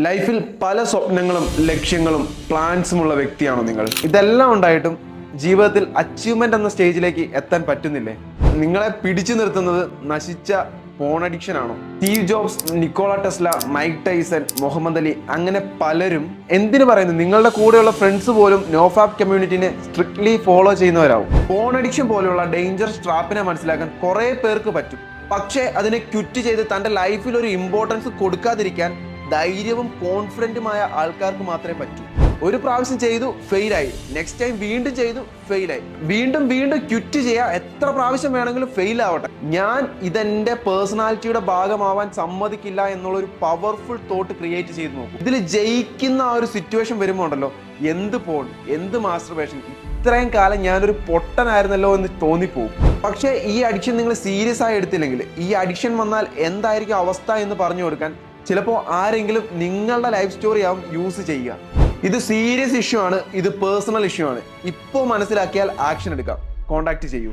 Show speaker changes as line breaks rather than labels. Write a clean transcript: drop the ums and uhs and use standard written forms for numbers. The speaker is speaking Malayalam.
ലൈഫിൽ പല സ്വപ്നങ്ങളും ലക്ഷ്യങ്ങളും പ്ലാൻസുമുള്ള വ്യക്തിയാണോ നിങ്ങൾ? ഇതെല്ലാം ഉണ്ടായിട്ടും ജീവിതത്തിൽ അച്ചീവ്മെന്റ് എന്ന സ്റ്റേജിലേക്ക് എത്താൻ പറ്റുന്നില്ലേ? നിങ്ങളെ പിടിച്ചു നിർത്തുന്നത് നശിച്ച ഫോൺ അഡിക്ഷൻ ആണോ? Steve Jobs, Nikola Tesla, Mike Tyson, Muhammad Ali, അങ്ങനെ പലരും എന്തിനു പറയുന്നു, നിങ്ങളുടെ കൂടെയുള്ള ഫ്രണ്ട്സ് പോലും നോഫാപ്പ് കമ്മ്യൂണിറ്റിനെ സ്ട്രിക്ട്ലി ഫോളോ ചെയ്യുന്നവരാവും. ഫോൺ അഡിക്ഷൻ പോലെയുള്ള ഡേഞ്ചറസ് ട്രാപ്പിനെ മനസ്സിലാക്കാൻ കുറെ പേർക്ക് പറ്റും. പക്ഷേ അതിനെ ക്വിറ്റ് ചെയ്ത് തന്റെ ലൈഫിൽ ഒരു ഇമ്പോർട്ടൻസ് കൊടുക്കാതിരിക്കാൻ ധൈര്യവും കോൺഫിഡന്റുമായ ആൾക്കാർക്ക് മാത്രമേ പറ്റൂ. ഒരു പ്രാവശ്യം ചെയ്തു, ഫെയിലായി. നെക്സ്റ്റ് ടൈം വീണ്ടും ചെയ്തു, ഫെയിലായി. വീണ്ടും വീണ്ടും ക്വിറ്റ് ചെയ്യുക. എത്ര പ്രാവശ്യം വേണമെങ്കിലും ഫെയിൽ ആവട്ടെ, ഞാൻ ഇതെന്റെ പേഴ്സണാലിറ്റിയുടെ ഭാഗമാവാൻ സമ്മതിക്കില്ല എന്നുള്ളൊരു പവർഫുൾ തോട്ട് ക്രിയേറ്റ് ചെയ്ത് നോക്കും. ഇതിൽ ജയിക്കുന്ന ആ ഒരു സിറ്റുവേഷൻ വരുമ്പോൾ ഉണ്ടല്ലോ, എന്ത് പോൺ, എന്ത് മാസ്റ്റർബേഷൻ, ഇത്രയും കാലം ഞാനൊരു പൊട്ടനായിരുന്നല്ലോ എന്ന് തോന്നിപ്പോകും. പക്ഷേ ഈ അഡിക്ഷൻ നിങ്ങൾ സീരിയസ് ആയി എടുത്തില്ലെങ്കിൽ, ഈ അഡിക്ഷൻ വന്നാൽ എന്തായിരിക്കും അവസ്ഥ എന്ന് പറഞ്ഞു കൊടുക്കാൻ ചിലപ്പോൾ ആരെങ്കിലും നിങ്ങളുടെ ലൈഫ് സ്റ്റോറി ആവും യൂസ് ചെയ്യുക. ഇത് സീരിയസ് ഇഷ്യൂ ആണ്, ഇത് പേഴ്സണൽ ഇഷ്യൂ ആണ്. ഇപ്പോൾ മനസ്സിലാക്കിയാൽ ആക്ഷൻ എടുക്കാം. കോൺടാക്ട് ചെയ്യൂ.